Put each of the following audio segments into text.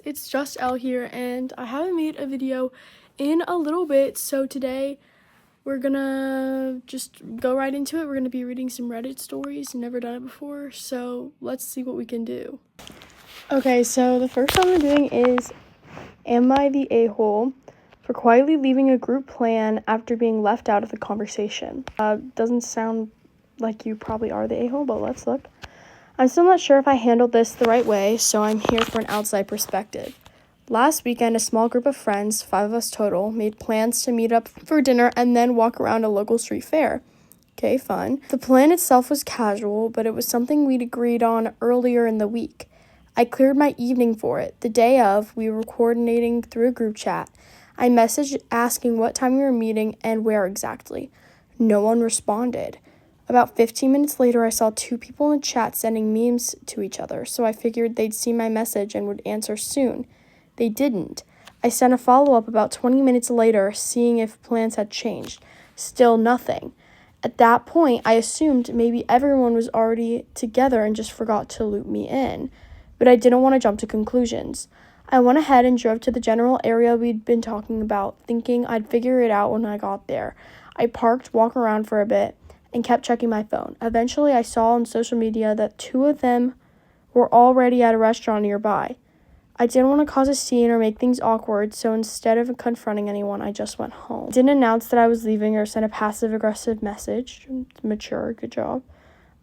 It's just Elle here, and I haven't made a video in a little bit, so today we're gonna just go right into it. We're gonna be reading some Reddit stories. Never done it before, so let's see what we can do. Okay, so the first one we're doing is, am I the a-hole for quietly leaving a group plan after being left out of the conversation? Doesn't sound like you probably are the a-hole, but let's look. I'm still not sure if I handled this the right way, so I'm here for an outside perspective. Last weekend, a small group of friends, 5 of us total, made plans to meet up for dinner and then walk around a local street fair. Okay, fun. The plan itself was casual, but it was something we'd agreed on earlier in the week. I cleared my evening for it. The day of, we were coordinating through a group chat. I messaged asking what time we were meeting and where exactly. No one responded. About 15 minutes later, I saw 2 people in the chat sending memes to each other, so I figured they'd see my message and would answer soon. They didn't. I sent a follow-up about 20 minutes later, seeing if plans had changed. Still nothing. At that point, I assumed maybe everyone was already together and just forgot to loop me in. But I didn't want to jump to conclusions. I went ahead and drove to the general area we'd been talking about, thinking I'd figure it out when I got there. I parked, walked around for a bit, and kept checking my phone. Eventually, I saw on social media that 2 of them were already at a restaurant nearby. I didn't want to cause a scene or make things awkward, so instead of confronting anyone, I just went home. I didn't announce that I was leaving or send a passive-aggressive message. Mature, good job.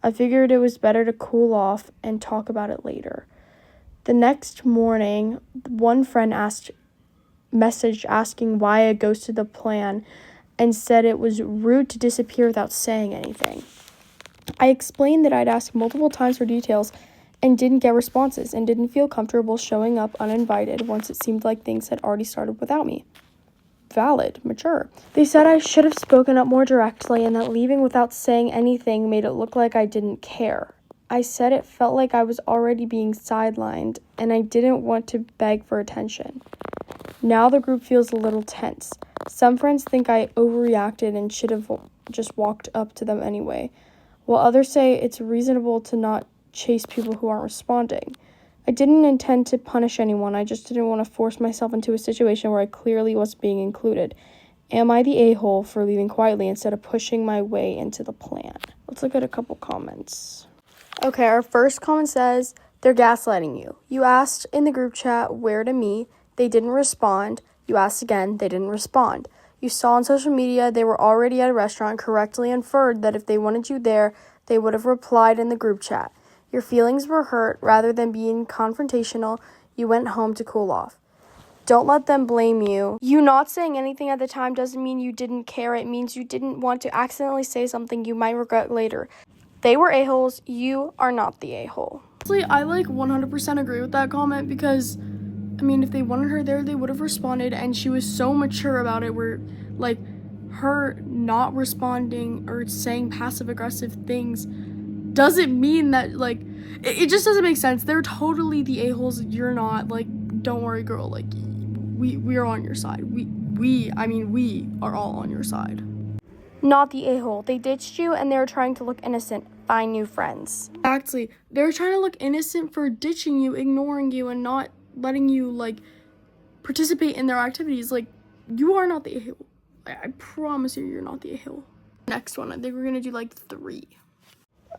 I figured it was better to cool off and talk about it later. The next morning, one friend messaged asking why I ghosted the plan and said it was rude to disappear without saying anything. I explained that I'd asked multiple times for details and didn't get responses and didn't feel comfortable showing up uninvited once it seemed like things had already started without me. Valid, mature. They said I should have spoken up more directly and that leaving without saying anything made it look like I didn't care. I said it felt like I was already being sidelined and I didn't want to beg for attention. Now the group feels a little tense. Some friends think I overreacted and should have just walked up to them anyway, while others say it's reasonable to not chase people who aren't responding. I didn't intend to punish anyone, I just didn't want to force myself into a situation where I clearly wasn't being included. Am I the a-hole for leaving quietly instead of pushing my way into the plan? Let's look at a couple comments. Okay, our first comment says, they're gaslighting you. You asked in the group chat where to meet. They didn't respond. You asked again. They didn't respond. You saw on social media they were already at a restaurant, correctly inferred that if they wanted you there, they would have replied in the group chat. Your feelings were hurt. Rather than being confrontational, you went home to cool off. Don't let them blame you. You not saying anything at the time doesn't mean you didn't care. It means you didn't want to accidentally say something you might regret later. They were a-holes. You are not the a-hole. Honestly, I 100% agree with that comment because, I mean, if they wanted her there, they would have responded, and she was so mature about it where, her not responding or saying passive-aggressive things doesn't mean that, it just doesn't make sense. They're totally the a-holes. You're not. Don't worry, girl. We are on your side. We are all on your side. Not the a-hole. They ditched you, and they were trying to look innocent. Find new friends. Exactly. They're trying to look innocent for ditching you, ignoring you, and not letting you, participate in their activities. You are not the a-hole. I promise you're not the a-hole. Next one, I think we're gonna do, 3.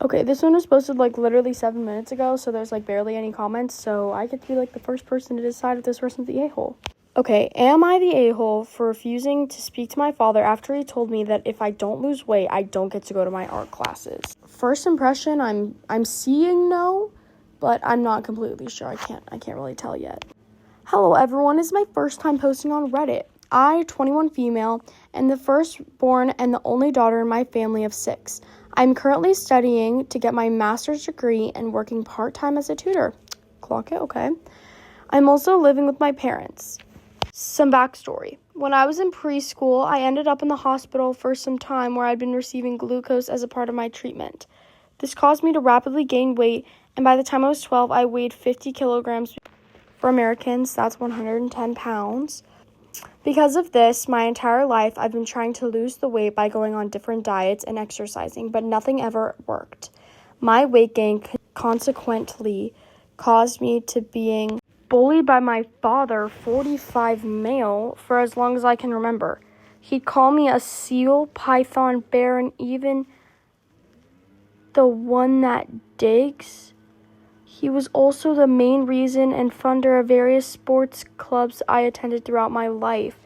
Okay, this one was posted, literally 7 minutes ago, so there's, barely any comments, so I get to be, the first person to decide if this person's the a-hole. Okay, am I the a-hole for refusing to speak to my father after he told me that if I don't lose weight, I don't get to go to my art classes? First impression, I'm seeing no, but I'm not completely sure. I can't really tell yet. Hello everyone, it's my first time posting on Reddit. I, 21 female, am the firstborn and the only daughter in my family of 6. I'm currently studying to get my master's degree and working part-time as a tutor. Clock it, okay. I'm also living with my parents. Some backstory. When I was in preschool, I ended up in the hospital for some time where I'd been receiving glucose as a part of my treatment. This caused me to rapidly gain weight, and by the time I was 12, I weighed 50 kilograms. For Americans, that's 110 pounds. Because of this, my entire life, I've been trying to lose the weight by going on different diets and exercising, but nothing ever worked. My weight gain consequently caused me to being bullied by my father, 45 male, for as long as I can remember. He'd call me a seal, python, bear, and even the one that digs. He was also the main reason and funder of various sports clubs I attended throughout my life.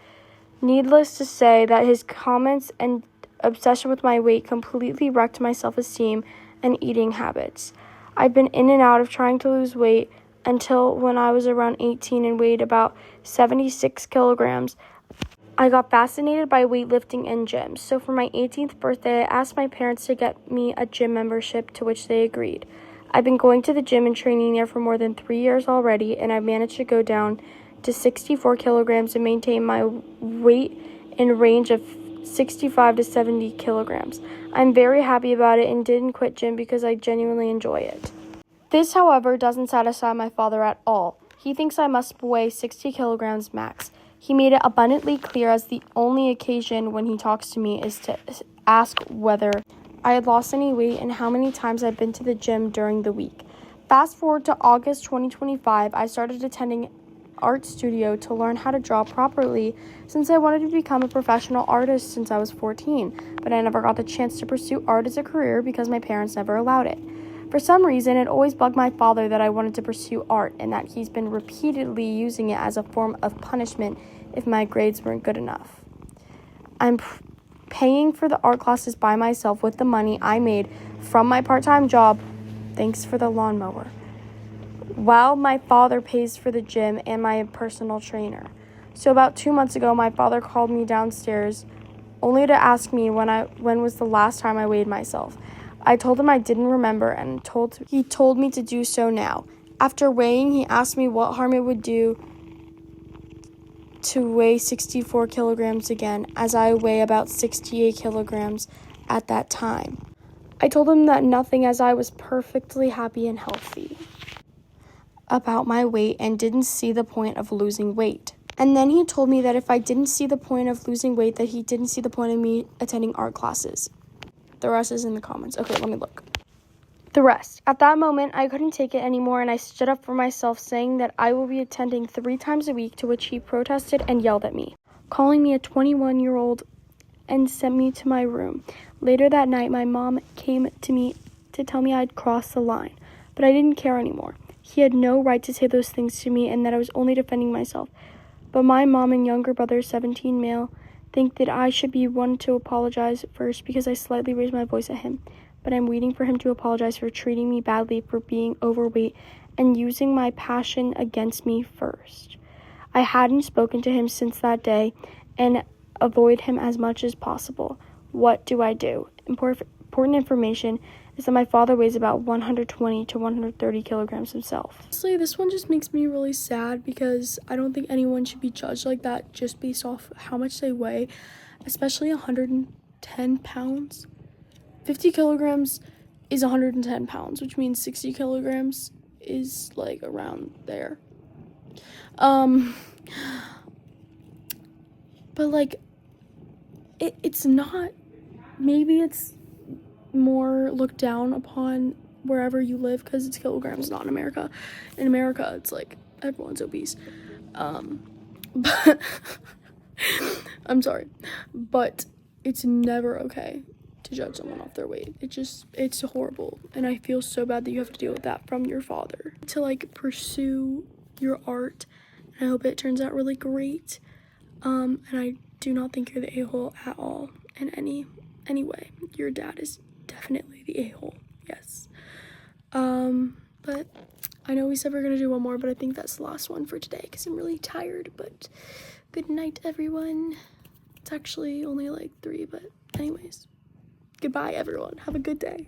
Needless to say that his comments and obsession with my weight completely wrecked my self-esteem and eating habits. I've been in and out of trying to lose weight until when I was around 18 and weighed about 76 kilograms. I got fascinated by weightlifting and gyms, so for my 18th birthday, I asked my parents to get me a gym membership, to which they agreed. I've been going to the gym and training there for more than 3 years already, and I managed to go down to 64 kilograms and maintain my weight in a range of 65 to 70 kilograms. I'm very happy about it and didn't quit gym because I genuinely enjoy it. This, however, doesn't satisfy my father at all. He thinks I must weigh 60 kilograms max. He made it abundantly clear as the only occasion when he talks to me is to ask whether I had lost any weight and how many times I'd been to the gym during the week. Fast forward to August 2025, I started attending art studio to learn how to draw properly since I wanted to become a professional artist since I was 14, but I never got the chance to pursue art as a career because my parents never allowed it. For some reason, it always bugged my father that I wanted to pursue art and that he's been repeatedly using it as a form of punishment if my grades weren't good enough. I'm paying for the art classes by myself with the money I made from my part-time job, thanks for the lawnmower, while my father pays for the gym and my personal trainer. So about 2 months ago, my father called me downstairs only to ask me when was the last time I weighed myself. I told him I didn't remember and he told me to do so now. After weighing, he asked me what harm it would do to weigh 64 kilograms again, as I weigh about 68 kilograms at that time. I told him that nothing, as I was perfectly happy and healthy about my weight and didn't see the point of losing weight. And then he told me that if I didn't see the point of losing weight, that he didn't see the point of me attending art classes. The rest is in the comments. Okay, let me look. The rest. At that moment, I couldn't take it anymore, and I stood up for myself, saying that I will be attending 3 times a week, to which he protested and yelled at me, calling me a 21-year-old, and sent me to my room. Later that night, my mom came to me to tell me I'd crossed the line, but I didn't care anymore. He had no right to say those things to me and that I was only defending myself. But my mom and younger brother, 17 male, think that I should be one to apologize first because I slightly raised my voice at him. But I'm waiting for him to apologize for treating me badly, for being overweight, and using my passion against me first. I hadn't spoken to him since that day and avoid him as much as possible. What do I do? Important information is that my father weighs about 120 to 130 kilograms himself. Honestly, this one just makes me really sad because I don't think anyone should be judged like that just based off how much they weigh, especially 110 pounds. 50 kilograms is 110 pounds, which means 60 kilograms is like around there. But like, it's not, maybe it's more looked down upon wherever you live because it's kilograms, not in America. In America, it's like everyone's obese. But I'm sorry, but it's never okay to judge someone off their weight. It's horrible, and I feel so bad that you have to deal with that from your father. To like pursue your art, and I hope it turns out really great. And I do not think you're the a-hole at all in any way. Your dad is definitely the a-hole, yes. But I know we said we're gonna do one more, but I think that's the last one for today because I'm really tired. But good night, everyone. It's actually only like 3, but anyways, goodbye, everyone. Have a good day.